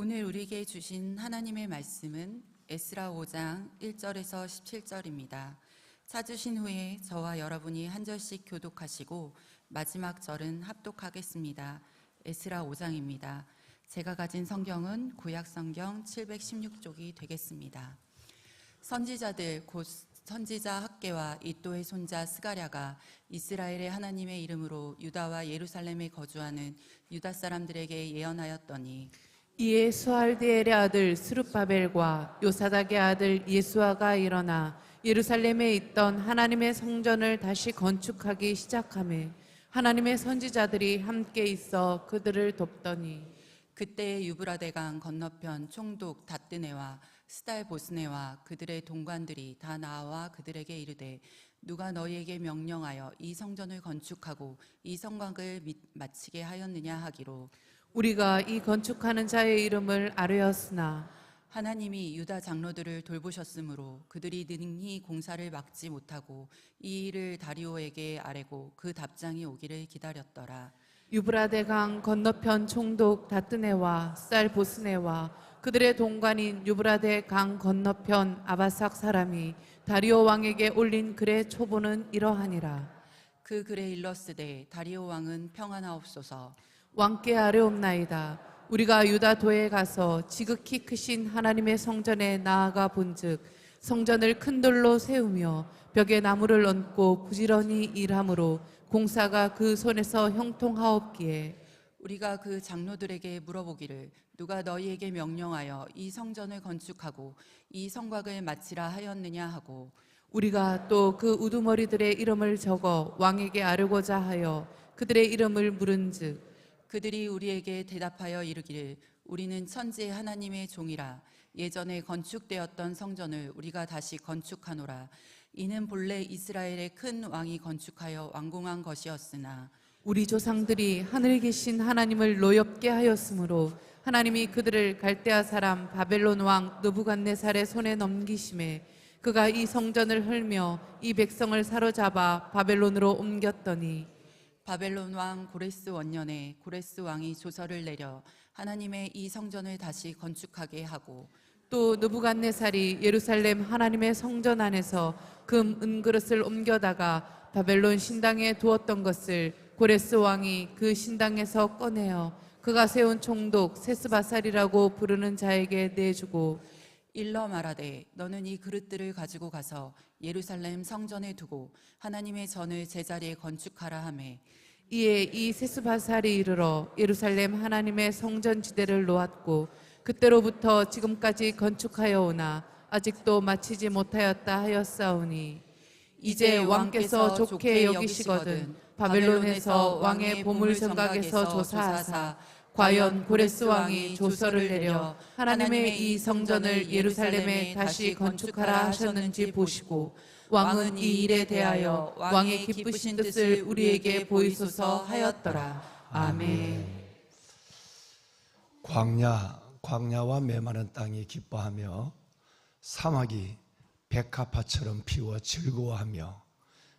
오늘 우리에게 주신 하나님의 말씀은 에스라 5장 1절에서 17절입니다. 찾으신 후에 저와 여러분이 한 절씩 교독하시고 마지막 절은 합독하겠습니다. 에스라 5장입니다. 제가 가진 성경은 구약 성경 716쪽이 되겠습니다. 선지자들 곧 선지자 학개와 이도의 손자 스가랴가 이스라엘의 하나님의 이름으로 유다와 예루살렘에 거주하는 유다 사람들에게 예언하였더니 이에 스알디엘의 아들 스룹바벨과 요사닥의 아들 예수아가 일어나 예루살렘에 있던 하나님의 성전을 다시 건축하기 시작하며 하나님의 선지자들이 함께 있어 그들을 돕더니 그때 유브라데강 건너편 총독 다뜨네와 스달보스네와 그들의 동관들이 다 나와 그들에게 이르되 누가 너희에게 명령하여 이 성전을 건축하고 이 성곽을 마치게 하였느냐 하기로 우리가 이 건축하는 자의 이름을 아뢰었으나 하나님이 유다 장로들을 돌보셨으므로 그들이 능히 공사를 막지 못하고 이 일을 다리오에게 아뢰고 그 답장이 오기를 기다렸더라. 유브라데강 건너편 총독 다뜨네와 스달보스네와 그들의 동관인 유브라데강 건너편 아바삭 사람이 다리오 왕에게 올린 글의 초보는 이러하니라. 그 글에 일렀으되 다리오 왕은 평안하옵소서. 왕께 아뢰옵나이다. 우리가 유다도에 가서 지극히 크신 하나님의 성전에 나아가 본즉 성전을 큰 돌로 세우며 벽에 나무를 얹고 부지런히 일함으로 공사가 그 손에서 형통하옵기에 우리가 그 장로들에게 물어보기를 누가 너희에게 명령하여 이 성전을 건축하고 이 성곽을 마치라 하였느냐 하고 우리가 또 그 우두머리들의 이름을 적어 왕에게 아뢰고자 하여 그들의 이름을 물은즉 그들이 우리에게 대답하여 이르기를 우리는 천지 하나님의 종이라 예전에 건축되었던 성전을 우리가 다시 건축하노라. 이는 본래 이스라엘의 큰 왕이 건축하여 완공한 것이었으나 우리 조상들이 하늘에 계신 하나님을 노엽게 하였으므로 하나님이 그들을 갈대아 사람 바벨론 왕 느부갓네살의 손에 넘기심에 그가 이 성전을 헐며 이 백성을 사로잡아 바벨론으로 옮겼더니 바벨론 왕 고레스 원년에 고레스 왕이 조서를 내려 하나님의 이 성전을 다시 건축하게 하고 또 느부갓네살이 예루살렘 하나님의 성전 안에서 금 은그릇을 옮겨다가 바벨론 신당에 두었던 것을 고레스 왕이 그 신당에서 꺼내어 그가 세운 총독 세스바살이라고 부르는 자에게 내주고 일러 말하되 너는 이 그릇들을 가지고 가서 예루살렘 성전에 두고 하나님의 전을 제자리에 건축하라 하매 이에 이 세스바살이 이르러 예루살렘 하나님의 성전 지대를 놓았고 그때로부터 지금까지 건축하여 오나 아직도 마치지 못하였다 하였사오니 이제 왕께서 좋게 여기시거든 바벨론에서 왕의 보물 성곽에서 조사하사 과연 고레스 왕이 조서를 내려 하나님의 이 성전을 예루살렘에 다시 건축하라 하셨는지 보시고 왕은 이 일에 대하여 왕의 기쁘신 뜻을 우리에게 보이소서 하였더라. 아멘. 광야와 메마른 땅이 기뻐하며 사막이 백합화처럼 피워 즐거워하며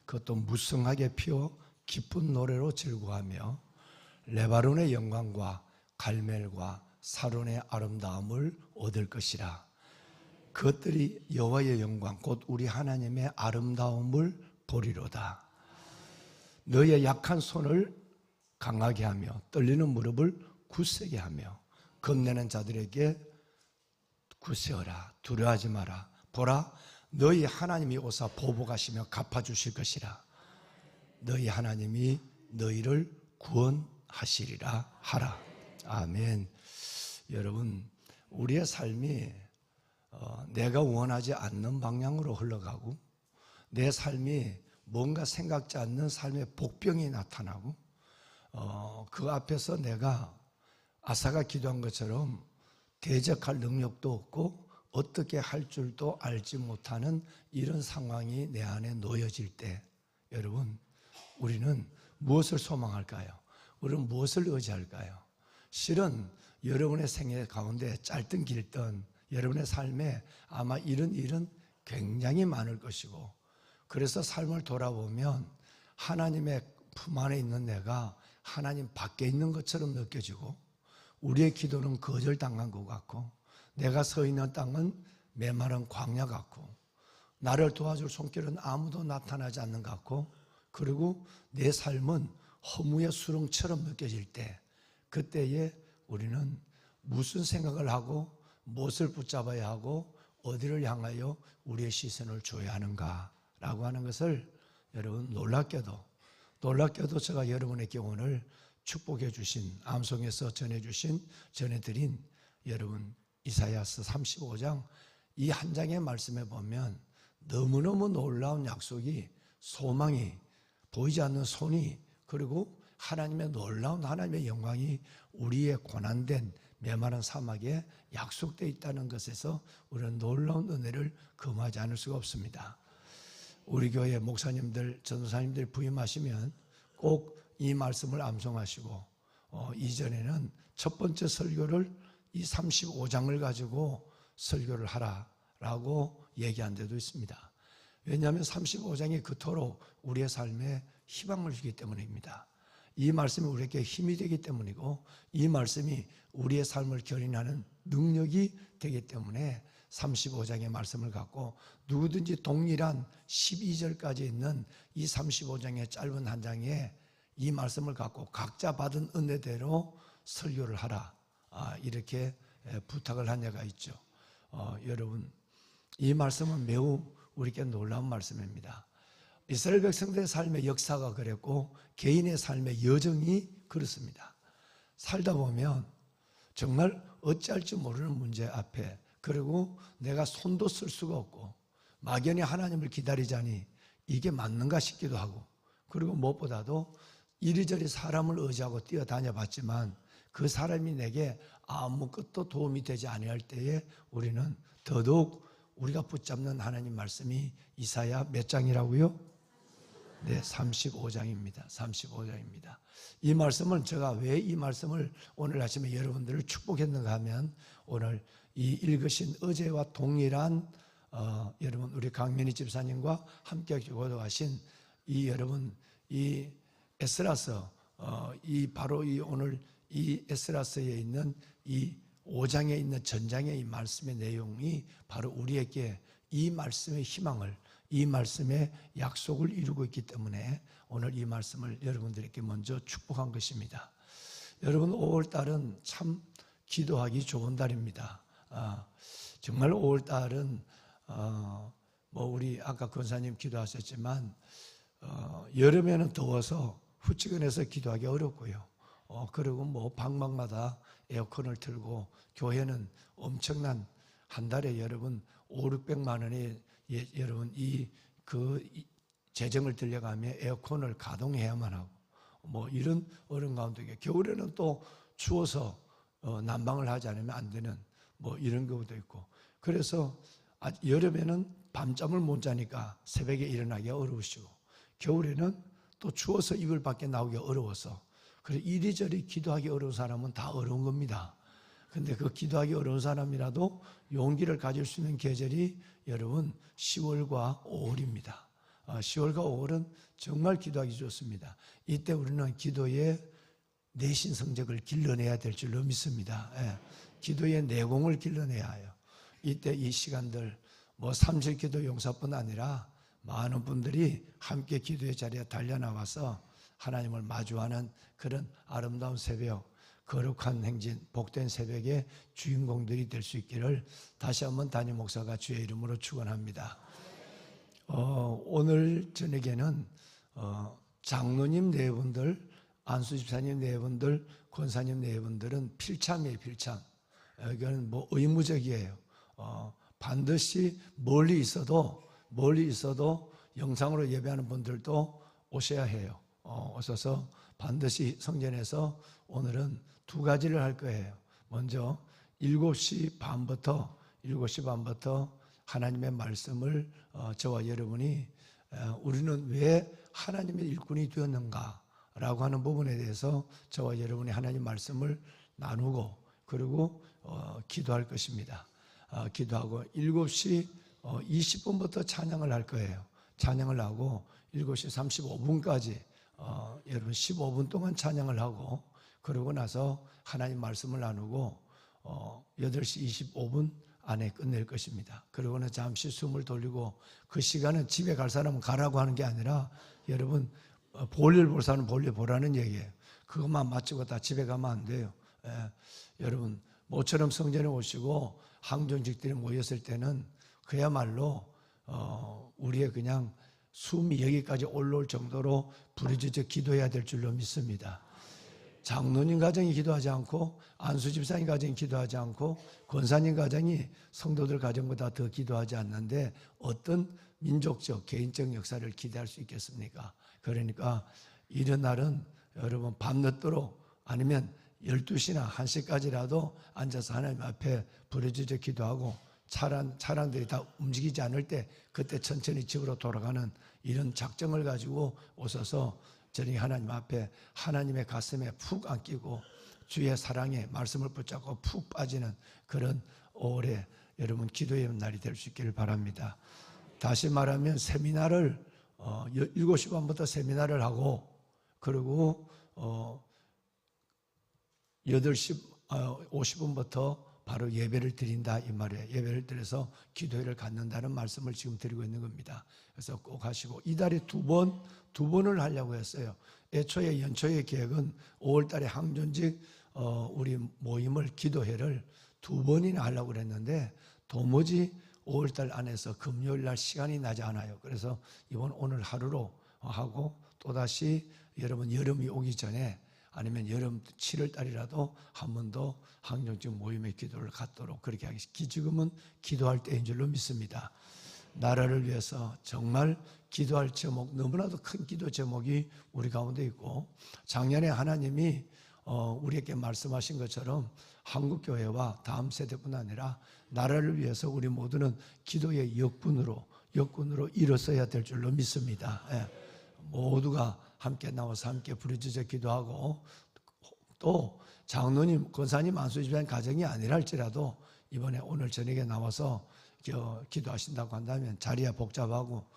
그것도 무성하게 피워 기쁜 노래로 즐거워하며 레바논의 영광과 갈멜과 사론의 아름다움을 얻을 것이라. 그것들이 여호와의 영광 곧 우리 하나님의 아름다움을 보리로다. 너희의 약한 손을 강하게 하며 떨리는 무릎을 굳세게 하며 겁내는 자들에게 굳세어라. 두려워하지 마라. 보라, 너희 하나님이 오사 보복하시며 갚아주실 것이라. 너희 하나님이 너희를 구원하시리라 하라. 아멘. 여러분, 우리의 삶이 내가 원하지 않는 방향으로 흘러가고 내 삶이 뭔가 생각지 않는 삶의 복병이 나타나고 그 앞에서 내가 아사가 기도한 것처럼 대적할 능력도 없고 어떻게 할 줄도 알지 못하는 이런 상황이 내 안에 놓여질 때 여러분, 우리는 무엇을 소망할까요? 우리는 무엇을 의지할까요? 실은 여러분의 생애 가운데 짧든 길든 여러분의 삶에 아마 이런 일은 굉장히 많을 것이고 그래서 삶을 돌아보면 하나님의 품 안에 있는 내가 하나님 밖에 있는 것처럼 느껴지고 우리의 기도는 거절당한 것 같고 내가 서 있는 땅은 메마른 광야 같고 나를 도와줄 손길은 아무도 나타나지 않는 것 같고 그리고 내 삶은 허무의 수렁처럼 느껴질 때 그때에 우리는 무슨 생각을 하고 무엇을 붙잡아야 하고 어디를 향하여 우리의 시선을 줘야 하는가라고 하는 것을 여러분 놀랍게도 제가 여러분에게 오늘 축복해 주신 암송에서 전해드린 여러분 이사야서 35장 이 한 장의 말씀에 보면 너무너무 놀라운 약속이 소망이 보이지 않는 손이 그리고 하나님의 놀라운 하나님의 영광이 우리의 고난된 메마른 사막에 약속되어 있다는 것에서 우리는 놀라운 은혜를 금하지 않을 수가 없습니다. 우리 교회 목사님들, 전도사님들 부임하시면 꼭 이 말씀을 암송하시고 이전에는 첫 번째 설교를 이 35장을 가지고 설교를 하라라고 얘기한 데도 있습니다. 왜냐하면 35장이 그토록 우리의 삶에 희망을 주기 때문입니다. 이 말씀이 우리에게 힘이 되기 때문이고 이 말씀이 우리의 삶을 견인하는 능력이 되기 때문에 35장의 말씀을 갖고 누구든지 동일한 12절까지 있는 이 35장의 짧은 한 장에 이 말씀을 갖고 각자 받은 은혜대로 설교를 하라 이렇게 부탁을 한 예가 있죠. 여러분 이 말씀은 매우 우리에게 놀라운 말씀입니다. 이스라엘 백성들의 삶의 역사가 그랬고 개인의 삶의 여정이 그렇습니다. 살다 보면 정말 어찌할지 모르는 문제 앞에 그리고 내가 손도 쓸 수가 없고 막연히 하나님을 기다리자니 이게 맞는가 싶기도 하고 그리고 무엇보다도 이리저리 사람을 의지하고 뛰어다녀 봤지만 그 사람이 내게 아무것도 도움이 되지 아니할 때에 우리는 더더욱 우리가 붙잡는 하나님 말씀이 이사야 몇 장이라고요? 네, 35장입니다. 35장입니다. 이 말씀은 제가 왜 이 말씀을 오늘 아침에 여러분들을 축복했는가 하면 오늘 이 읽으신 어제와 동일한 여러분 우리 강민희 집사님과 함께 교도하신 이 여러분 이 에스라서 이 바로 이 오늘 이 에스라서에 있는 이 5장에 있는 전장의 이 말씀의 내용이 바로 우리에게 이 말씀의 희망을 이 말씀의 약속을 이루고 있기 때문에 오늘 이 말씀을 여러분들에게 먼저 축복한 것입니다. 여러분 5월달은 참 기도하기 좋은 달입니다. 정말 5월달은 뭐 우리 아까 권사님 기도하셨지만 여름에는 더워서 후치근해서 기도하기 어렵고요. 그리고 뭐 방막마다 에어컨을 틀고 교회는 엄청난 한 달에 여러분 500~600만 원이 여러분 그 재정을 들여가며 에어컨을 가동해야만 하고 뭐 이런 어려운 가운데 겨울에는 또 추워서 난방을 하지 않으면 안 되는 뭐 이런 경우도 있고 그래서 여름에는 밤잠을 못 자니까 새벽에 일어나기 어려우시고 겨울에는 또 추워서 이불 밖에 나오기 어려워서 그래서 이리저리 기도하기 어려운 사람은 다 어려운 겁니다. 근데 그 기도하기 어려운 사람이라도 용기를 가질 수 있는 계절이 여러분 10월과 5월입니다. 10월과 5월은 정말 기도하기 좋습니다. 이때 우리는 기도의 내신 성적을 길러내야 될 줄로 믿습니다. 기도의 내공을 길러내야 해요. 이때 이 시간들 뭐 삼실기도 용사뿐 아니라 많은 분들이 함께 기도의 자리에 달려나와서 하나님을 마주하는 그런 아름다운 새벽, 거룩한 행진, 복된 새벽의 주인공들이 될 수 있기를 다시 한번 담임 목사가 주의 이름으로 축원합니다. 오늘 저녁에는 장로님 네 분들, 안수 집사님 네 분들, 권사님 네 분들은 필참이에요, 필참. 이건 뭐 의무적이에요. 반드시 멀리 있어도 영상으로 예배하는 분들도 오셔야 해요. 오셔서 반드시 성전에서 오늘은 두 가지를 할 거예요. 먼저 7시 반부터 하나님의 말씀을 저와 여러분이 우리는 왜 하나님의 일꾼이 되었는가 라고 하는 부분에 대해서 저와 여러분이 하나님 말씀을 나누고 그리고 기도할 것입니다. 기도하고 7시 20분부터 찬양을 할 거예요. 찬양을 하고 7시 35분까지 여러분 15분 동안 찬양을 하고 그러고 나서 하나님 말씀을 나누고 8시 25분 안에 끝낼 것입니다. 그러고는 잠시 숨을 돌리고, 그 시간은 집에 갈 사람은 가라고 하는 게 아니라 여러분 볼일 볼 사람은 볼일 보라는 얘기예요. 그것만 마치고 다 집에 가면 안 돼요. 여러분 모처럼 성전에 오시고 항정직들이 모였을 때는 그야말로 우리의 그냥 숨이 여기까지 올라올 정도로 부르짖어 기도해야 될 줄로 믿습니다. 장로님 가정이 기도하지 않고, 안수 집사님 가정이 기도하지 않고, 권사님 가정이 성도들 가정보다 더 기도하지 않는데 어떤 민족적 개인적 역사를 기대할 수 있겠습니까? 그러니까 이런 날은 여러분 밤늦도록 아니면 12시나 1시까지라도 앉아서 하나님 앞에 부르짖어 기도하고, 차량들이 다 움직이지 않을 때 그때 천천히 집으로 돌아가는 이런 작정을 가지고 오셔서 저녁에 하나님 앞에 하나님의 가슴에 푹 안기고 주의 사랑에 말씀을 붙잡고 푹 빠지는 그런 올해 여러분 기도의 날이 될 수 있기를 바랍니다. 다시 말하면 세미나를 7시 반부터 세미나를 하고, 그리고 8시 50분부터 바로 예배를 드린다 이 말이에요. 예배를 드려서 기도회를 갖는다는 말씀을 지금 드리고 있는 겁니다. 그래서 꼭 하시고, 이달에 두 번을 하려고 했어요. 애초에 연초의 계획은 5월 달에 항존직 우리 모임을 기도회를 2번이나 하려고 그랬는데 도무지 5월 달 안에서 금요일 날 시간이 나지 않아요. 그래서 오늘 하루로 하고, 또다시 여러분 여름이 오기 전에 아니면 여름 7월 달이라도 한 번 더 항정직 모임의 기도를 갖도록 그렇게 하겠습니다. 지금은 기도할 때인 줄로 믿습니다. 나라를 위해서 정말 기도할 제목, 너무나도 큰 기도 제목이 우리 가운데 있고, 작년에 하나님이 우리에게 말씀하신 것처럼 한국교회와 다음 세대뿐 아니라 나라를 위해서 우리 모두는 기도의 역군으로 일어서야 될 줄로 믿습니다. 모두가 함께 나와서 함께 부르짖어 기도하고, 또 장로님, 권사님, 안수집사님 가정이 아니라 할지라도 이번에 오늘 저녁에 나와서 기도하신다고 한다면 자리야 복잡하고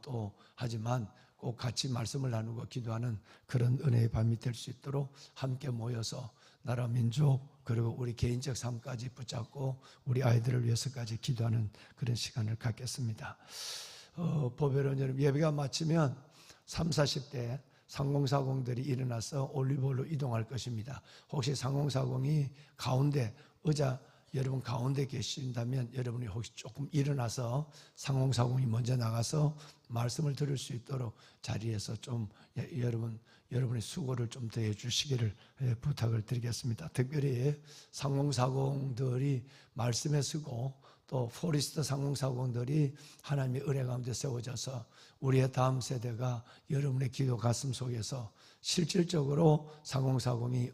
또 하지만 꼭 같이 말씀을 나누고 기도하는 그런 은혜의 밤이 될 수 있도록 함께 모여서 나라 민족 그리고 우리 개인적 삶까지 붙잡고 우리 아이들을 위해서까지 기도하는 그런 시간을 갖겠습니다. 보배로운 여러분, 예배가 마치면 30, 40대 상공사공들이 일어나서 올리브홀로 이동할 것입니다. 혹시 상공사공이 가운데 의자 여러분 가운데 계신다면 여러분이 혹시 조금 일어나서 상공사공이 먼저 나가서 말씀을 들을 수 있도록 자리에서 좀 여러분의 수고를 좀 더 해주시기를 부탁을 드리겠습니다. 특별히 상공사공들이 말씀에 쓰고 또 포리스트 상공사공들이 하나님의 은혜 가운데 세워져서 우리의 다음 세대가 여러분의 기도 가슴 속에서 실질적으로 상공사공이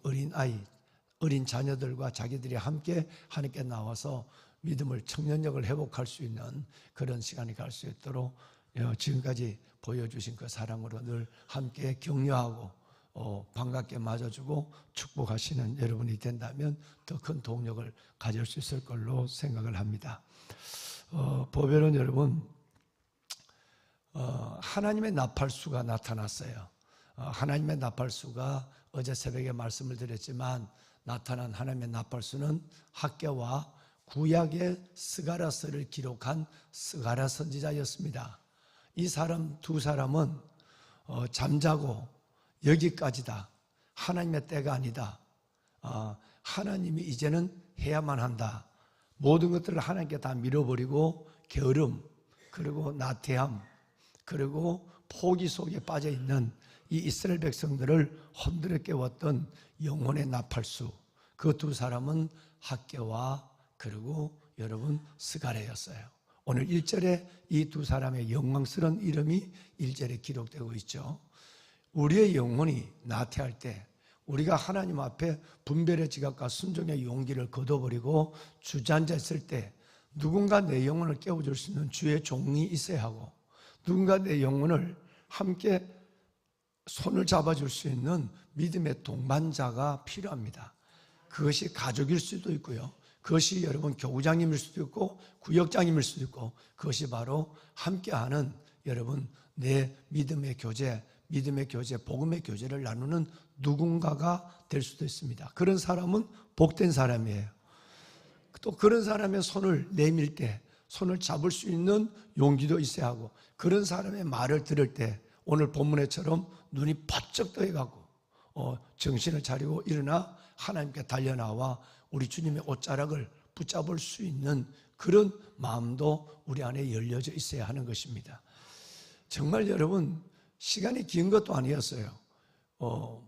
어린 자녀들과 자기들이 함께 하나님께 나와서 믿음을 청년력을 회복할 수 있는 그런 시간이 갈 수 있도록 지금까지 보여주신 그 사랑으로 늘 함께 격려하고 반갑게 맞아주고 축복하시는 여러분이 된다면 더 큰 동력을 가질 수 있을 걸로 생각을 합니다. 보배로운 여러분, 하나님의 나팔수가 나타났어요. 하나님의 나팔수가 어제 새벽에 말씀을 드렸지만 나타난 하나님의 나팔수는 학개와 구약의 스가랴서를 기록한 스가랴 선지자였습니다. 이 두 사람은 잠자고 여기까지다. 하나님의 때가 아니다. 하나님이 이제는 해야만 한다. 모든 것들을 하나님께 다 밀어버리고 게으름 그리고 나태함 그리고 포기 속에 빠져있는 이 이스라엘 백성들을 흔들어 깨웠던 영혼의 나팔수, 그 두 사람은 학개와 그리고 여러분 스가랴였어요. 오늘 1절에 이 두 사람의 영광스러운 이름이 1절에 기록되고 있죠. 우리의 영혼이 나태할 때 우리가 하나님 앞에 분별의 지각과 순종의 용기를 거둬버리고 주저앉았을 때 누군가 내 영혼을 깨워줄 수 있는 주의 종이 있어야 하고, 누군가 내 영혼을 함께 손을 잡아줄 수 있는 믿음의 동반자가 필요합니다. 그것이 가족일 수도 있고요, 그것이 여러분 교구장님일 수도 있고 구역장님일 수도 있고, 그것이 바로 함께하는 여러분 내 믿음의 교제, 복음의 교제를 나누는 누군가가 될 수도 있습니다. 그런 사람은 복된 사람이에요. 또 그런 사람의 손을 내밀 때 손을 잡을 수 있는 용기도 있어야 하고, 그런 사람의 말을 들을 때 오늘 본문에처럼 눈이 번쩍 떠해가고 정신을 차리고 일어나 하나님께 달려나와 우리 주님의 옷자락을 붙잡을 수 있는 그런 마음도 우리 안에 열려져 있어야 하는 것입니다. 정말 여러분, 시간이 긴 것도 아니었어요.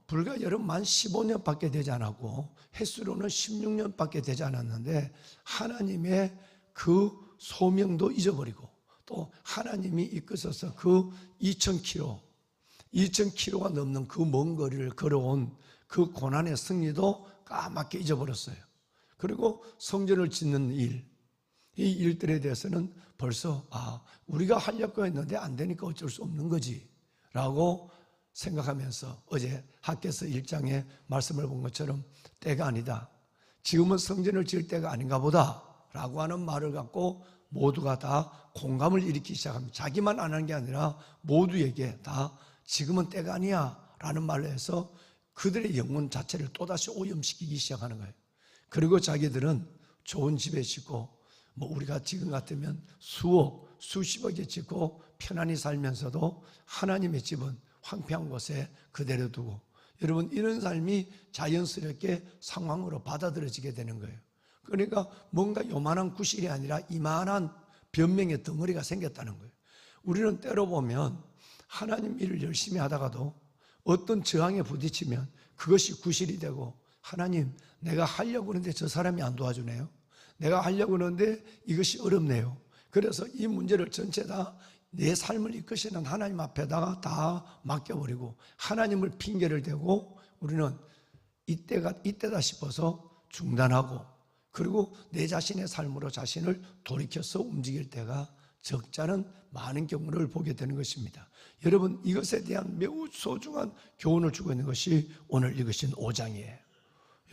불과 여러분 만 15년밖에 되지 않았고 횟수로는 16년밖에 되지 않았는데 하나님의 그 소명도 잊어버리고 또 하나님이 이끄셔서 그 2000km가 넘는 그 먼 거리를 걸어온 그 고난의 승리도 까맣게 잊어버렸어요. 그리고 성전을 짓는 일, 이 일들에 대해서는 벌써 우리가 하려고 했는데 안 되니까 어쩔 수 없는 거지 라고 생각하면서 어제 학개서 1장에 말씀을 본 것처럼 때가 아니다, 지금은 성전을 지을 때가 아닌가 보다 라고 하는 말을 갖고 모두가 다 공감을 일으키기 시작합니다. 자기만 안 하는 게 아니라 모두에게 다 지금은 때가 아니야 라는 말로 해서 그들의 영혼 자체를 또다시 오염시키기 시작하는 거예요. 그리고 자기들은 좋은 집에 짓고 우리가 지금 같으면 수억, 수십억에 짓고 편안히 살면서도 하나님의 집은 황폐한 곳에 그대로 두고, 여러분 이런 삶이 자연스럽게 상황으로 받아들여지게 되는 거예요. 그러니까 뭔가 요만한 구실이 아니라 이만한 변명의 덩어리가 생겼다는 거예요. 우리는 때로 보면 하나님 일을 열심히 하다가도 어떤 저항에 부딪히면 그것이 구실이 되고, 하나님 내가 하려고 하는데 저 사람이 안 도와주네요, 내가 하려고 하는데 이것이 어렵네요. 그래서 이 문제를 전체 다 내 삶을 이끄시는 하나님 앞에다가 다 맡겨버리고 하나님을 핑계를 대고 우리는 이때다 싶어서 중단하고, 그리고 내 자신의 삶으로 자신을 돌이켜서 움직일 때가 적잖은 많은 경우를 보게 되는 것입니다. 여러분 이것에 대한 매우 소중한 교훈을 주고 있는 것이 오늘 읽으신 5장이에요.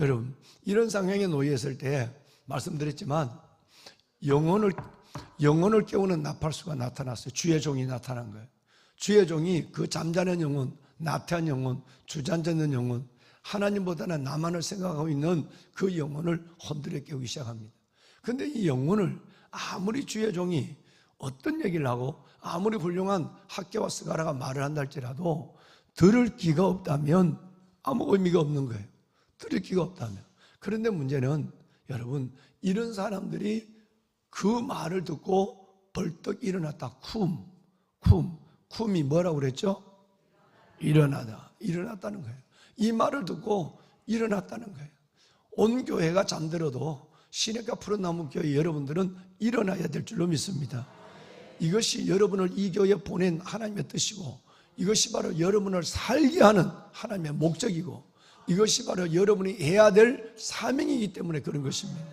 여러분 이런 상황에 놓여 있을 때 말씀드렸지만 영혼을 깨우는 나팔수가 나타났어요. 주의 종이 나타난 거예요. 주의 종이 그 잠자는 영혼, 나태한 영혼, 주저앉는 영혼, 하나님보다는 나만을 생각하고 있는 그 영혼을 흔들어 깨우기 시작합니다. 그런데 이 영혼을 아무리 주의 종이 어떤 얘기를 하고 아무리 훌륭한 학개와 스가랴가 말을 한다 할지라도 들을 귀가 없다면 아무 의미가 없는 거예요. 들을 귀가 없다면. 그런데 문제는 여러분 이런 사람들이 그 말을 듣고 벌떡 일어났다. 쿰이 뭐라고 그랬죠? 일어났다는 거예요. 이 말을 듣고 일어났다는 거예요. 온 교회가 잠들어도 시냇가 푸른 나무 교회 여러분들은 일어나야 될 줄로 믿습니다. 이것이 여러분을 이 교회에 보낸 하나님의 뜻이고, 이것이 바로 여러분을 살게 하는 하나님의 목적이고, 이것이 바로 여러분이 해야 될 사명이기 때문에 그런 것입니다.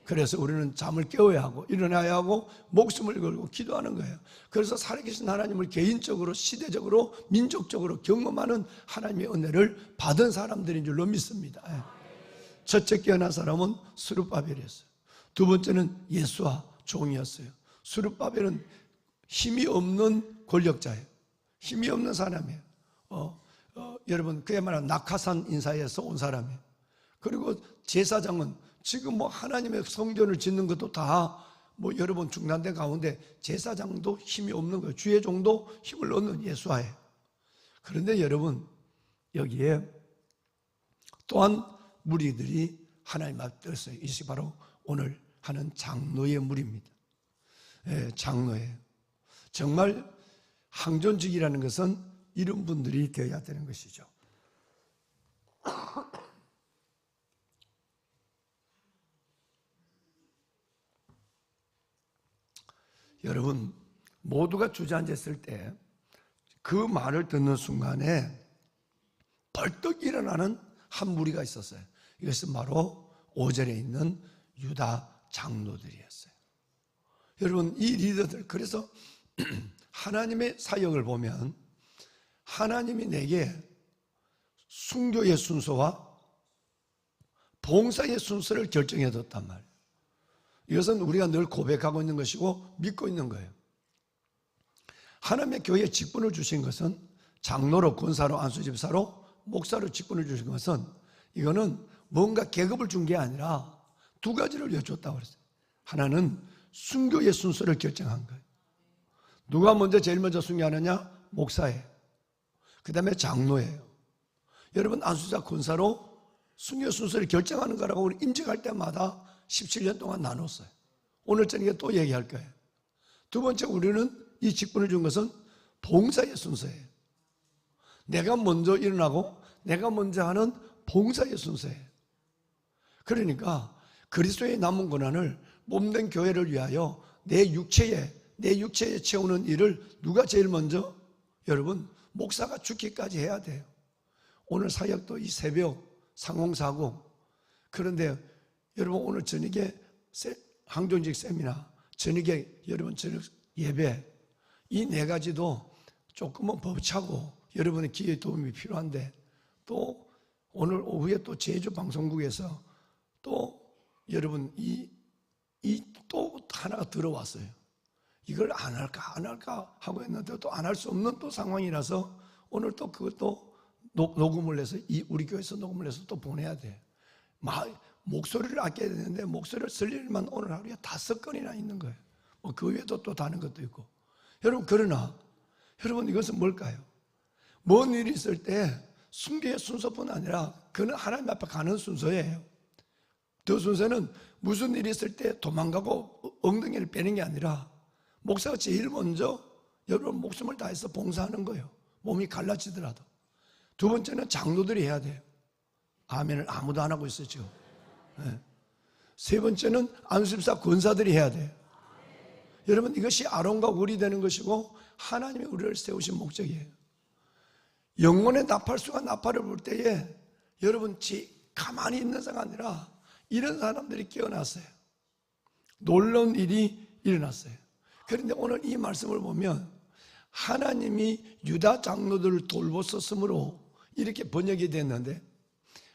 그래서 우리는 잠을 깨워야 하고 일어나야 하고 목숨을 걸고 기도하는 거예요. 그래서 살아계신 하나님을 개인적으로, 시대적으로, 민족적으로 경험하는 하나님의 은혜를 받은 사람들인 줄로 믿습니다. 첫째 깨어난 사람은 스룹바벨이었어요. 두 번째는 예수와 종이었어요. 스룹바벨은 힘이 없는 권력자예요. 힘이 없는 사람이에요. 여러분 그야말로 낙하산 인사에서 온 사람이에요. 그리고 제사장은 지금 하나님의 성전을 짓는 것도 다 여러분 중단된 가운데 제사장도 힘이 없는 거예요. 주의 종도 힘을 얻는 예수와예요. 그런데 여러분 여기에 또한 무리들이 하나님 앞에 떴어요. 이것이 바로 오늘 하는 장로의 무리입니다. 장로예요. 정말 항존직이라는 것은 이런 분들이 되어야 되는 것이죠. 여러분 모두가 주저앉았을 때 그 말을 듣는 순간에 벌떡 일어나는 한 무리가 있었어요. 이것은 바로 5절에 있는 유다 장로들이었어요. 여러분 이 리더들, 그래서 하나님의 사역을 보면 하나님이 내게 순교의 순서와 봉사의 순서를 결정해 뒀단 말이에요. 이것은 우리가 늘 고백하고 있는 것이고 믿고 있는 거예요. 하나님의 교회에 직분을 주신 것은 장로로, 권사로, 안수집사로, 목사로 직분을 주신 것은 이거는 뭔가 계급을 준 게 아니라 두 가지를 여쭈었다고 그랬어요. 하나는 순교의 순서를 결정한 거예요. 누가 먼저 제일 먼저 순교하느냐? 목사예요. 그 다음에 장로예요. 여러분, 안수자 권사로 순교 순서를 결정하는 거라고 우리 임직할 때마다 17년 동안 나눴어요. 오늘 저녁에 또 얘기할 거예요. 두 번째, 우리는 이 직분을 준 것은 봉사의 순서예요. 내가 먼저 일어나고 내가 먼저 하는 봉사의 순서예요. 그러니까 그리스도의 남은 고난을 몸된 교회를 위하여 내 육체에 채우는 일을 누가 제일 먼저? 여러분, 목사가 죽기까지 해야 돼요. 오늘 사역도 이 새벽 상홍사고, 그런데 여러분 오늘 저녁에 항존직 세미나, 저녁에 여러분 저녁 예배, 이 네 가지도 조금은 벅차고 여러분의 기회의 도움이 필요한데, 또 오늘 오후에 또 제주 방송국에서 또 여러분 또 하나가 들어왔어요. 이걸 안 할까 하고 했는데 또 안 할 수 없는 또 상황이라서 오늘 또 그것도 녹음을 해서 우리 교회에서 녹음을 해서 또 보내야 돼. 목소리를 아껴야 되는데 목소리를 쓸 일만 오늘 하루에 5건이나 있는 거예요. 뭐 그 외에도 또 다른 것도 있고. 여러분, 그러나 여러분, 이것은 뭘까요? 뭔 일이 있을 때 순교의 순서뿐 아니라 그는 하나님 앞에 가는 순서예요. 그 순서는 무슨 일이 있을 때 도망가고 엉덩이를 빼는 게 아니라 목사가 제일 먼저 여러분 목숨을 다해서 봉사하는 거예요. 몸이 갈라지더라도. 두 번째는 장로들이 해야 돼요. 아멘을 아무도 안 하고 있어요 지금. 네. 세 번째는 안수집사 권사들이 해야 돼요. 여러분, 이것이 아론과 울이 되는 것이고 하나님이 우리를 세우신 목적이에요. 영혼의 나팔수가 나팔을 불 때에 여러분 가만히 있는 자가 아니라 이런 사람들이 깨어났어요. 놀라운 일이 일어났어요. 그런데 오늘 이 말씀을 보면 하나님이 유다 장로들을 돌보셨으므로 이렇게 번역이 됐는데,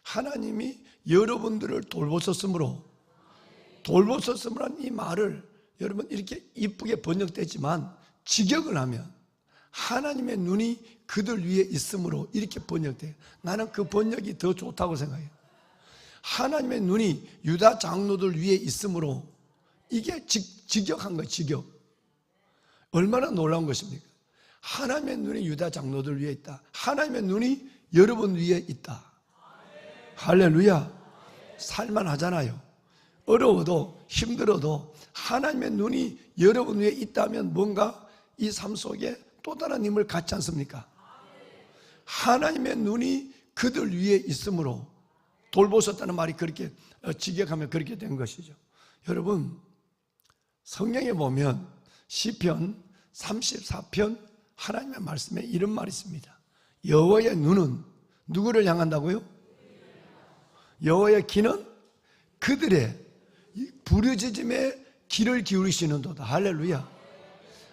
하나님이 여러분들을 돌보셨으므로 이 말을 여러분 이렇게 이쁘게 번역되지만 직역을 하면 하나님의 눈이 그들 위에 있으므로 이렇게 번역돼요. 나는 그 번역이 더 좋다고 생각해요. 하나님의 눈이 유다 장로들 위에 있으므로, 이게 직역한 거예요. 직역. 얼마나 놀라운 것입니까? 하나님의 눈이 유다 장로들 위에 있다. 하나님의 눈이 여러분 위에 있다. 할렐루야. 살만하잖아요. 어려워도 힘들어도 하나님의 눈이 여러분 위에 있다면 뭔가 이 삶 속에 또 다른 힘을 갖지 않습니까? 하나님의 눈이 그들 위에 있으므로 돌보셨다는 말이 그렇게 직역하면 그렇게 된 것이죠. 여러분, 성경에 보면 시편 34편 하나님의 말씀에 이런 말이 있습니다. 여호와의 눈은 누구를 향한다고요? 여호와의 귀는 그들의 부르짖음에 귀를 기울이시는도다. 할렐루야.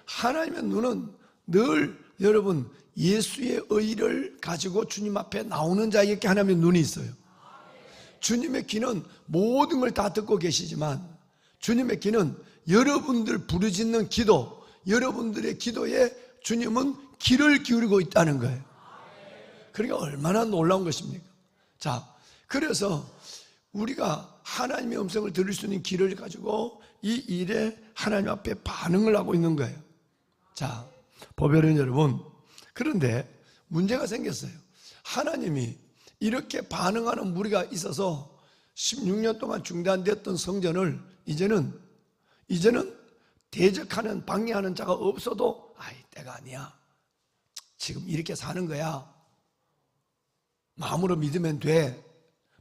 하나님의 눈은 늘 여러분 예수의 의를 가지고 주님 앞에 나오는 자에게 하나님의 눈이 있어요. 주님의 귀는 모든 걸 다 듣고 계시지만 주님의 귀는 여러분들 부르짖는 기도, 여러분들의 기도에 주님은 귀를 기울이고 있다는 거예요. 그러니까 얼마나 놀라운 것입니까? 자, 그래서 우리가 하나님의 음성을 들을 수 있는 귀를 가지고 이 일에 하나님 앞에 반응을 하고 있는 거예요. 자, 보배는 여러분, 그런데 문제가 생겼어요. 하나님이 이렇게 반응하는 무리가 있어서 16년 동안 중단됐던 성전을 이제는 대적하는, 방해하는 자가 없어도 때가 아니야, 지금 이렇게 사는 거야, 마음으로 믿으면 돼,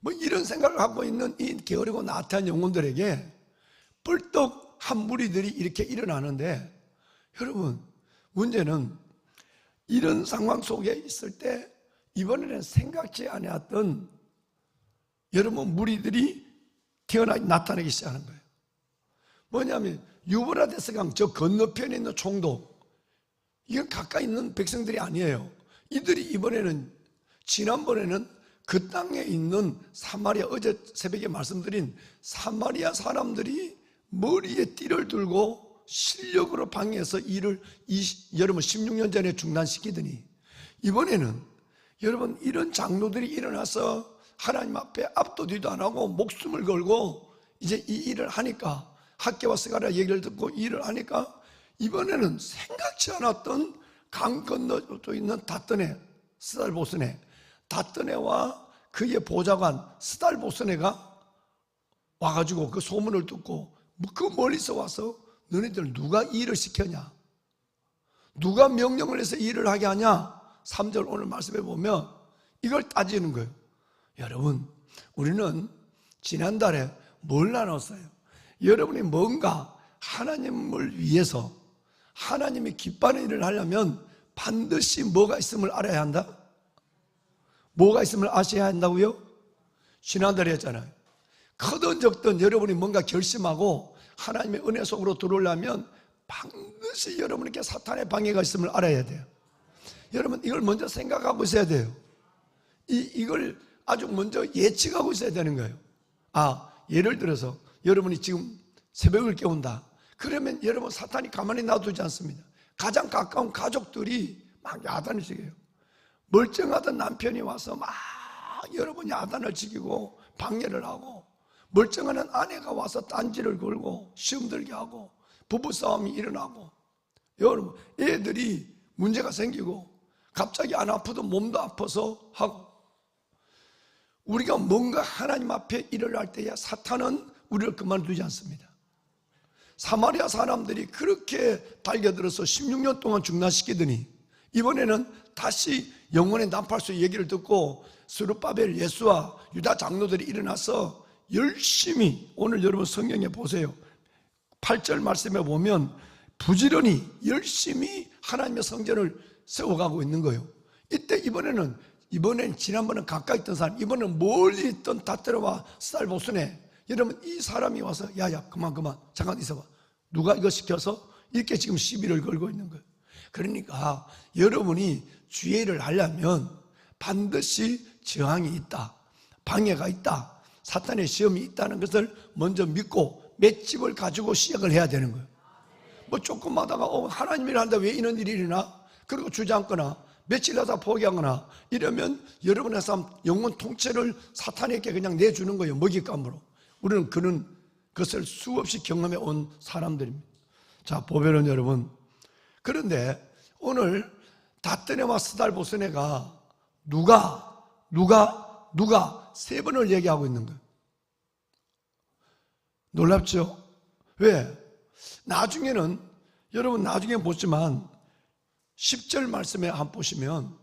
뭐 이런 생각을 하고 있는 이 게으르고 나태한 영혼들에게 뿔떡한 무리들이 이렇게 일어나는데, 여러분, 문제는 이런 상황 속에 있을 때 이번에는 생각지 않았던 여러분 무리들이 나타나기 시작하는 거예요. 뭐냐면 유브라데스강 저 건너편에 있는 총독, 이건 가까이 있는 백성들이 아니에요. 이들이 이번에는, 지난번에는 그 땅에 있는 사마리아, 어제 새벽에 말씀드린 사마리아 사람들이 머리에 띠를 들고 실력으로 방해해서 일을 여러분 16년 전에 중단시키더니, 이번에는 여러분, 이런 장로들이 일어나서 하나님 앞에 앞도 뒤도 안 하고 목숨을 걸고 이제 이 일을 하니까, 학교와 스가랴 얘기를 듣고 이 일을 하니까 이번에는 생각지 않았던 강 건너져 있는 다뜨네, 스달보스네, 다뜨네와 그의 보좌관 스달보스네가 와가지고 그 소문을 듣고 그 멀리서 와서 너네들 누가 이 일을 시켰냐? 누가 명령을 해서 이 일을 하게 하냐? 3절 오늘 말씀해 보면 이걸 따지는 거예요. 여러분, 우리는 지난달에 뭘 나눴어요? 여러분이 뭔가 하나님을 위해서 하나님이 기뻐하는 일을 하려면 반드시 뭐가 있음을 알아야 한다? 뭐가 있음을 아셔야 한다고요? 지난달에 했잖아요. 크든 적든 여러분이 뭔가 결심하고 하나님의 은혜 속으로 들어오려면 반드시 여러분에게 사탄의 방해가 있음을 알아야 돼요. 여러분, 이걸 먼저 생각하고 있어야 돼요. 이걸 아주 먼저 예측하고 있어야 되는 거예요. 예를 들어서 여러분이 지금 새벽을 깨운다. 그러면 여러분, 사탄이 가만히 놔두지 않습니다. 가장 가까운 가족들이 막 야단을 지겨요. 멀쩡하던 남편이 와서 막 여러분 야단을 지키고 방해를 하고, 멀쩡한 아내가 와서 딴지를 걸고 시험 들게 하고 부부싸움이 일어나고, 여러분 애들이 문제가 생기고 갑자기 안 아프도 몸도 아파서 하고, 우리가 뭔가 하나님 앞에 일을 할 때야 사탄은 우리를 그만두지 않습니다. 사마리아 사람들이 그렇게 달겨들어서 16년 동안 중단시키더니 이번에는 다시 영혼의 난팔수 얘기를 듣고 스룹바벨, 예수와 유다 장로들이 일어나서 열심히, 오늘 여러분 성경에 보세요. 8절 말씀에 보면 부지런히 열심히 하나님의 성전을 세워가고 있는 거예요. 이때 이번엔 지난번은 가까이 있던 사람, 이번엔 멀리 있던 다테르와 스달보스네, 여러분 이 사람이 와서 야야 그만 잠깐 있어봐. 누가 이거 시켜서 이렇게 지금 시비를 걸고 있는 거예요. 그러니까 여러분이 주의 일을 하려면 반드시 저항이 있다, 방해가 있다, 사탄의 시험이 있다는 것을 먼저 믿고 맷집을 가지고 시작을 해야 되는 거예요. 뭐 조금 하다가 하나님 일을 하는데 왜 이런 일이 일어나? 그리고 주저앉거나 며칠 하다 포기하거나 이러면 여러분의 삶 영혼 통째를 사탄에게 그냥 내주는 거예요. 먹잇감으로. 우리는 그런 것을 수없이 경험해 온 사람들입니다. 자, 보배는 여러분, 그런데 오늘 다뜨네와 스달보스네가 누가 세 번을 얘기하고 있는 거예요. 놀랍죠? 왜? 나중에는, 여러분 나중에 보지만 10절 말씀에 한번 보시면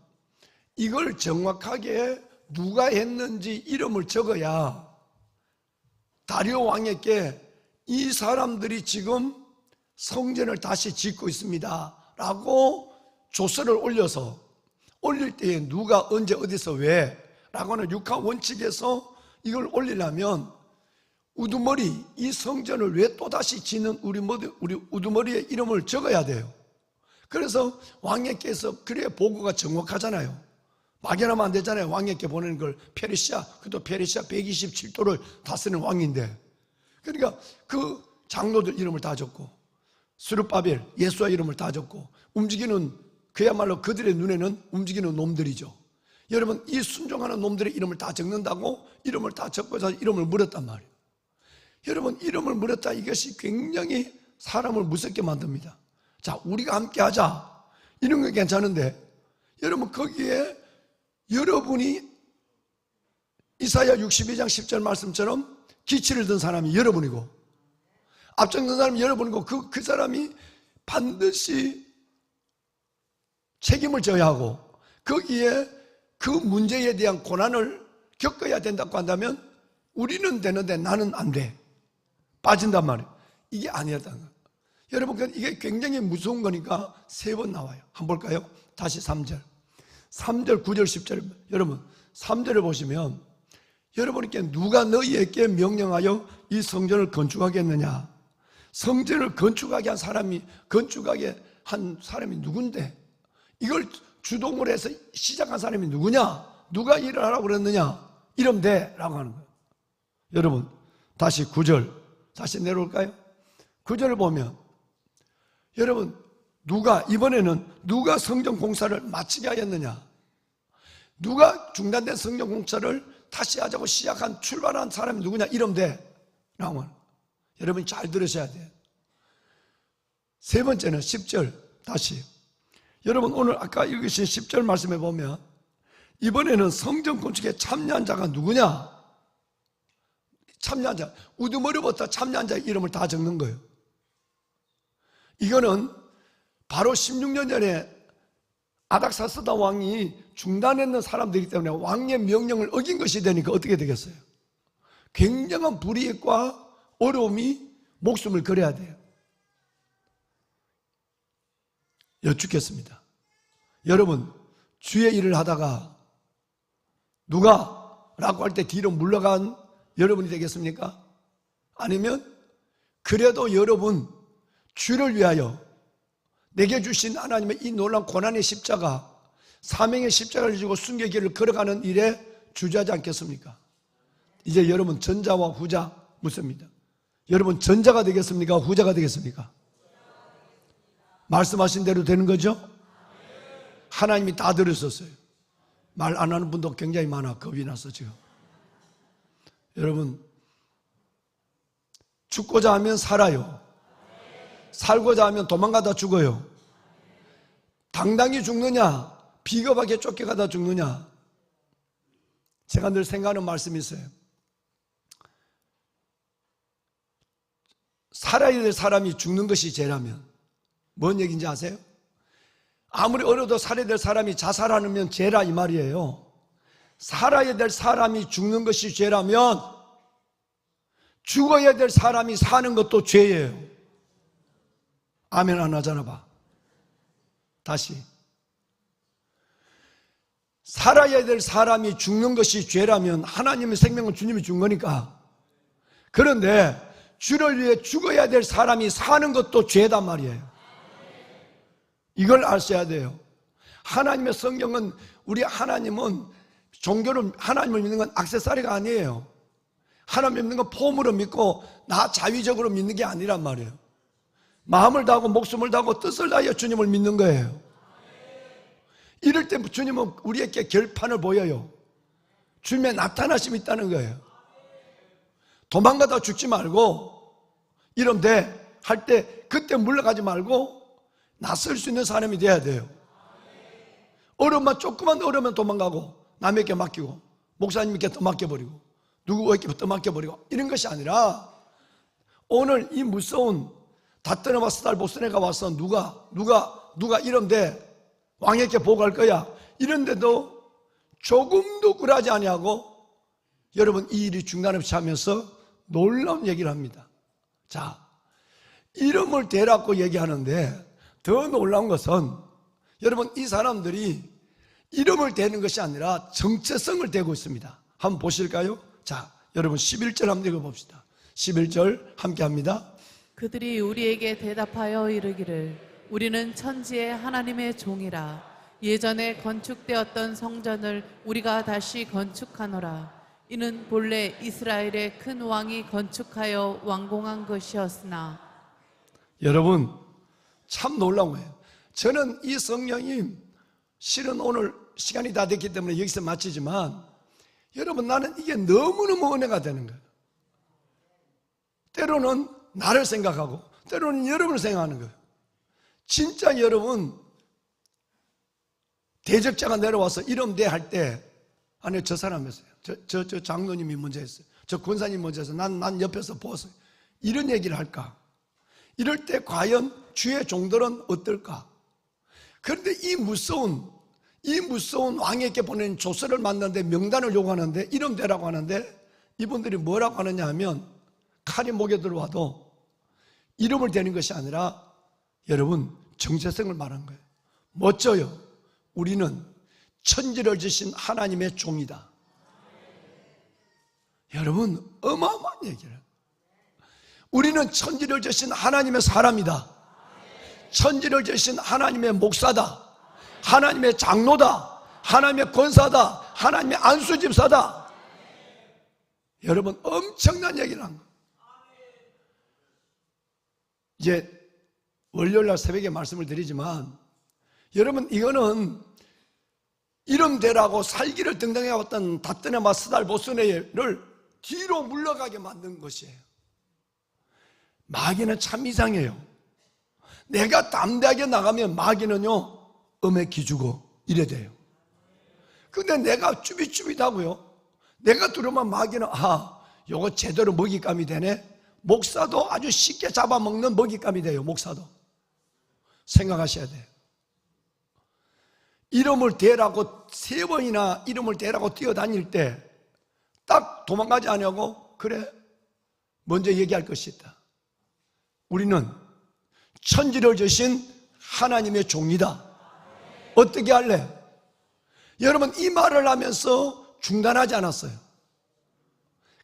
이걸 정확하게 누가 했는지 이름을 적어야 다리오 왕에게 이 사람들이 지금 성전을 다시 짓고 있습니다 라고 조서를 올려서, 올릴 때에 누가 언제 어디서 왜 라고는 육하 원칙에서 이걸 올리려면 우두머리, 이 성전을 왜 또다시 짓는 우리 우두머리의 이름을 적어야 돼요. 그래서 왕에게서 그래야 보고가 정확하잖아요. 막연하면 안 되잖아요. 왕에게 보내는 걸. 페르시아, 그것도 페르시아 127도를 다스리는 왕인데, 그러니까 그 장로들 이름을 다 적고 스룹바벨, 예수와 이름을 다 적고, 움직이는, 그야말로 그들의 눈에는 움직이는 놈들이죠. 여러분, 이 순종하는 놈들의 이름을 다 적는다고 이름을 다 적고서 이름을 물었단 말이에요. 여러분, 이름을 물었다, 이것이 굉장히 사람을 무섭게 만듭니다. 자, 우리가 함께 하자, 이런 건 괜찮은데, 여러분 거기에 여러분이 이사야 62장 10절 말씀처럼 기치를 든 사람이 여러분이고, 앞장선 사람이 여러분이고, 그 사람이 반드시 책임을 져야 하고 거기에 그 문제에 대한 고난을 겪어야 된다고 한다면 우리는 되는데 나는 안 돼, 빠진단 말이에요. 이게 아니었다는 거예요. 여러분, 이게 굉장히 무서운 거니까 세 번 나와요. 한번 볼까요? 다시 3절, 9절, 10절. 여러분 3절을 보시면 여러분께 누가 너희에게 명령하여 이 성전을 건축하겠느냐? 성전을 건축하게 한 사람이 누군데? 이걸 주동을 해서 시작한 사람이 누구냐? 누가 일을 하라고 그랬느냐? 이러면 돼 라고 하는 거예요. 여러분 다시 9절, 다시 내려올까요? 9절을 보면 여러분, 이번에는 누가 성전 공사를 마치게 하였느냐? 누가 중단된 성경 공사를 다시 하자고 시작한 출발한 사람이 누구냐? 이름대 나오면 여러분 잘 들으셔야 돼요. 세 번째는 10절 다시 여러분 오늘 아까 읽으신 10절 말씀에 보면 이번에는 성전 건축에 참여한 자가 누구냐? 참여한 자, 우두머리부터 참여한 자의 이름을 다 적는 거예요. 이거는 바로 16년 전에 아닥사스다 왕이 중단했는 사람들이기 때문에 왕의 명령을 어긴 것이 되니까 어떻게 되겠어요? 굉장한 불이익과 어려움이 목숨을 걸어야 돼요. 여쭙겠습니다. 여러분, 주의 일을 하다가 누가? 라고 할 때 뒤로 물러간 여러분이 되겠습니까? 아니면 그래도 여러분 주를 위하여 내게 주신 하나님의 이 놀라운 고난의 십자가, 사명의 십자가를 지고 순교의 길을 걸어가는 일에 주저하지 않겠습니까? 이제 여러분 전자와 후자 묻습니다. 여러분 전자가 되겠습니까? 후자가 되겠습니까? 말씀하신 대로 되는 거죠? 하나님이 다 들으셨어요. 말 안 하는 분도 굉장히 많아. 겁이 나서 지금. 여러분, 죽고자 하면 살아요. 살고자 하면 도망가다 죽어요. 당당히 죽느냐? 비겁하게 쫓겨가다 죽느냐? 제가 늘 생각하는 말씀이 있어요. 살아야 될 사람이 죽는 것이 죄라면 뭔 얘기인지 아세요? 아무리 어려도 살아야 될 사람이 자살하면 죄라 이 말이에요. 살아야 될 사람이 죽는 것이 죄라면 죽어야 될 사람이 사는 것도 죄예요. 아멘 안 하잖아 봐. 다시. 살아야 될 사람이 죽는 것이 죄라면 하나님의 생명은 주님이 준 거니까. 그런데 주를 위해 죽어야 될 사람이 사는 것도 죄단 말이에요. 이걸 아셔야 돼요. 하나님의 성경은 우리 하나님은 종교를 하나님을 믿는 건 액세서리가 아니에요. 하나님 믿는 건 폼으로 믿고 나 자위적으로 믿는 게 아니란 말이에요. 마음을 다하고 목숨을 다하고 뜻을 다하여 주님을 믿는 거예요. 이럴 때 주님은 우리에게 결판을 보여요. 주님의 나타나심이 있다는 거예요. 도망가다 죽지 말고 이러면 돼 할 때 그때 물러가지 말고 나설 수 있는 사람이 돼야 돼요. 어려움만 조금만 어려우면 도망가고 남에게 맡기고 목사님께 또 맡겨버리고 누구에게 또 맡겨버리고 이런 것이 아니라 오늘 이 무서운 다뜨너와 스달보스네가 와서 누가 이런데 왕에게 보고할 거야 이런데도 조금도 굴하지 아니하고 여러분 이 일이 중단 없이 하면서 놀라운 얘기를 합니다. 자, 이름을 대라고 얘기하는데 더 놀라운 것은 여러분 이 사람들이 이름을 대는 것이 아니라 정체성을 대고 있습니다. 한번 보실까요? 자, 여러분 11절 한번 읽어봅시다. 11절 함께 합니다. 그들이 우리에게 대답하여 이르기를 우리는 천지의 하나님의 종이라 예전에 건축되었던 성전을 우리가 다시 건축하노라. 이는 본래 이스라엘의 큰 왕이 건축하여 완공한 것이었으나. 여러분 참 놀라운 거예요. 저는 이 성경이 실은 오늘 시간이 다 됐기 때문에 여기서 마치지만 여러분 나는 이게 너무너무 은혜가 되는 거예요. 때로는 나를 생각하고 때로는 여러분을 생각하는 거예요. 진짜 여러분 대적자가 내려와서 이름 대할 때 아니 저 사람이었어요. 저 장로님이 문제였어요. 저 권사님이 문제였어요. 난 옆에서 보았어요. 이런 얘기를 할까? 이럴 때 과연 주의 종들은 어떨까? 그런데 이 무서운 왕에게 보낸 조서를 만드는데 명단을 요구하는데 이름 대라고 하는데 이분들이 뭐라고 하느냐 하면 칼이 목에 들어와도 이름을 대는 것이 아니라 여러분 정체성을 말하는 거예요. 멋져요. 우리는 천지를 지신 하나님의 종이다. 여러분 어마어마한 얘기를. 우리는 천지를 지신 하나님의 사람이다. 천지를 지신 하나님의 목사다. 하나님의 장로다. 하나님의 권사다. 하나님의 안수집사다. 여러분 엄청난 얘기를 한 거예요. 이제 월요일날 새벽에 말씀을 드리지만 여러분 이거는 이름 대라고 살기를 등등해왔던 다뜨네와 스달보스네를 뒤로 물러가게 만든 것이에요. 마귀는 참 이상해요. 내가 담대하게 나가면 마귀는요 음에 기주고 이래 돼요. 근데 내가 쭈삣쭈삣하고요, 내가 들으면 마귀는 요거 제대로 먹잇감이 되네. 목사도 아주 쉽게 잡아먹는 먹잇감이 돼요. 목사도 생각하셔야 돼요. 이름을 대라고 3번이나 이름을 대라고 뛰어다닐 때 딱 도망가지 않냐고, 그래 먼저 얘기할 것이 있다. 우리는 천지를 지으신 하나님의 종이다. 어떻게 할래? 여러분, 이 말을 하면서 중단하지 않았어요.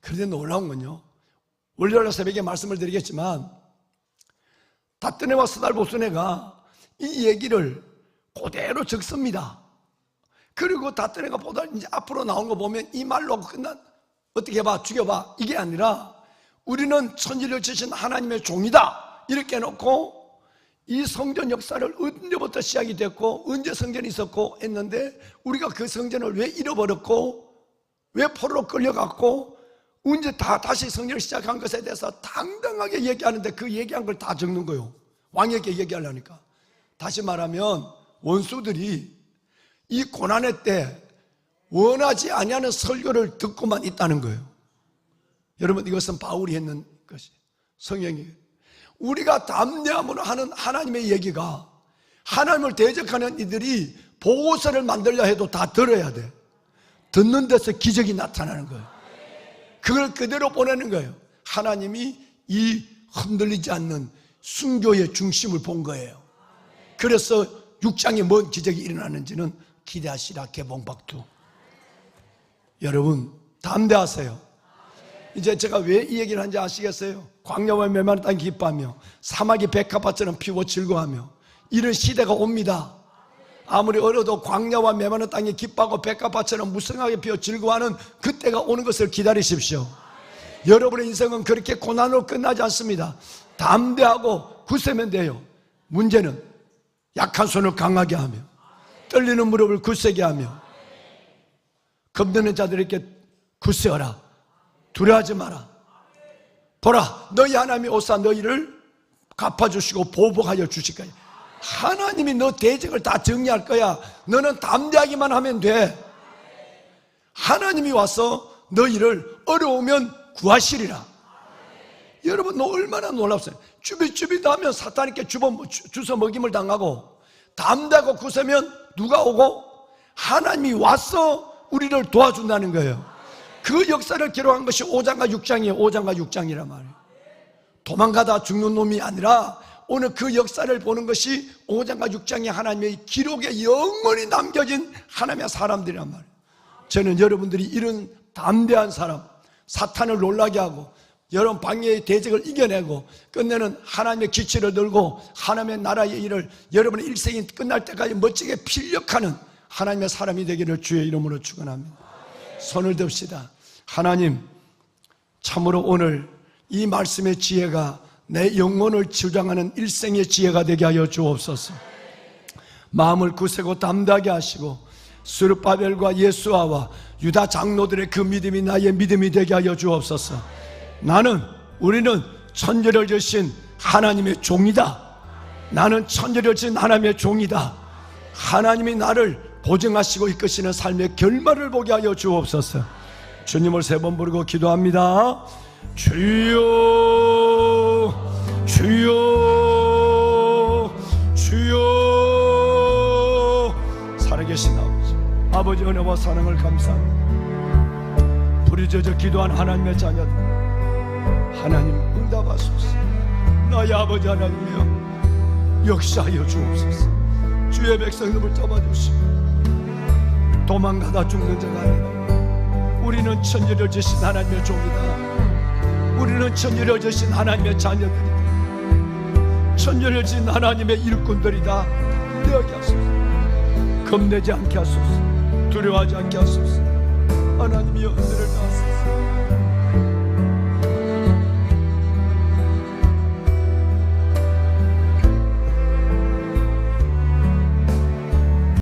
그런데 놀라운 건요, 월요일 새벽에 말씀을 드리겠지만 다뜨네와 스달보스네가 이 얘기를 그대로 적습니다. 그리고 다뜨네가 보다 이제 앞으로 나온 거 보면 이 말로 어떻게 해봐, 죽여봐, 이게 아니라 우리는 천지를 지으신 하나님의 종이다 이렇게 해놓고, 이 성전 역사를 언제부터 시작이 됐고 언제 성전이 있었고 했는데, 우리가 그 성전을 왜 잃어버렸고 왜 포로로 끌려갔고 언제 다시 성전을 시작한 것에 대해서 당당하게 얘기하는데, 그 얘기한 걸 다 적는 거예요. 왕에게 얘기하려니까. 다시 말하면 원수들이 이 고난의 때 원하지 아니하는 설교를 듣고만 있다는 거예요. 여러분, 이것은 바울이 했는 것이, 성경이 우리가 담대함으로 하는 하나님의 얘기가, 하나님을 대적하는 이들이 보고서를 만들려 해도 다 들어야 돼. 듣는 데서 기적이 나타나는 거예요. 그걸 그대로 보내는 거예요. 하나님이 이 흔들리지 않는 순교의 중심을 본 거예요. 그래서 6장에 뭔 기적이 일어나는지는 기대하시라. 개봉박두. 여러분, 담대하세요. 이제 제가 왜 이 얘기를 하는지 아시겠어요? 광야와 메마른 땅이 기뻐하며 사막이 백합밭처럼 피고 즐거워하며, 이런 시대가 옵니다. 아무리 어려도 광야와 메마른 땅이 기뻐하고 백합밭처럼 무성하게 피어 즐거워하는 그때가 오는 것을 기다리십시오. 여러분의 인생은 그렇게 고난으로 끝나지 않습니다. 담대하고 굳세면 돼요. 문제는 약한 손을 강하게 하며 떨리는 무릎을 굳세게 하며, 겁내는 자들에게 굳세어라. 두려워하지 마라. 보라, 너희 하나님이 오사 너희를 갚아주시고 보복하여 주실 거야. 하나님이 너 대적을 다 정리할 거야. 너는 담대하기만 하면 돼. 하나님이 와서 너희를 어려우면 구하시리라. 여러분, 너 얼마나 놀랍어요. 쭈삣쭈삣하면 사탄에게 주워 먹임을 당하고, 담대하고 굳으면 누가 오고? 하나님이 와서 우리를 도와준다는 거예요. 그 역사를 기록한 것이 5장과 6장이에요. 5장과 6장이란 말이에요. 도망가다 죽는 놈이 아니라 오늘 그 역사를 보는 것이 5장과 6장의 하나님의 기록에 영원히 남겨진 하나님의 사람들이란 말이에요. 저는 여러분들이 이런 담대한 사람, 사탄을 놀라게 하고 여러분 방해의 대적을 이겨내고 끝내는 하나님의 기치를 들고 하나님의 나라의 일을 여러분의 일생이 끝날 때까지 멋지게 필력하는 하나님의 사람이 되기를 주의 이름으로 축원합니다. 손을 듭시다. 하나님, 참으로 오늘 이 말씀의 지혜가 내 영혼을 주장하는 일생의 지혜가 되게 하여 주옵소서. 마음을 굳세고 담대하게 하시고 스룹바벨과 예수아와 유다 장로들의 그 믿음이 나의 믿음이 되게 하여 주옵소서. 우리는 천지를 지으신 하나님의 종이다. 나는 천지를 지은 하나님의 종이다. 하나님이 나를 보증하시고 이끄시는 삶의 결말을 보게 하여 주옵소서. 주님을 3번 부르고 기도합니다. 주여, 주여, 주여. 살아계신 아버지 은혜와 사랑을 감사합니다. 부르짖어 기도한 하나님의 자녀들, 하나님 응답하소서. 나의 아버지 하나님이여, 역사하여 주옵소서. 주의 백성들을 잡아주시고 도망가다 죽는 자가 아니라 우리는 천지를 지으신 하나님의 종이다. 우리는 천지를 지으신 하나님의 자녀들이다. 천지를 지은 하나님의 일꾼들이다. 되게 하소서. 겁내지 않게 하소서. 두려워하지 않게 하소서. 하나님이 은혜를 나서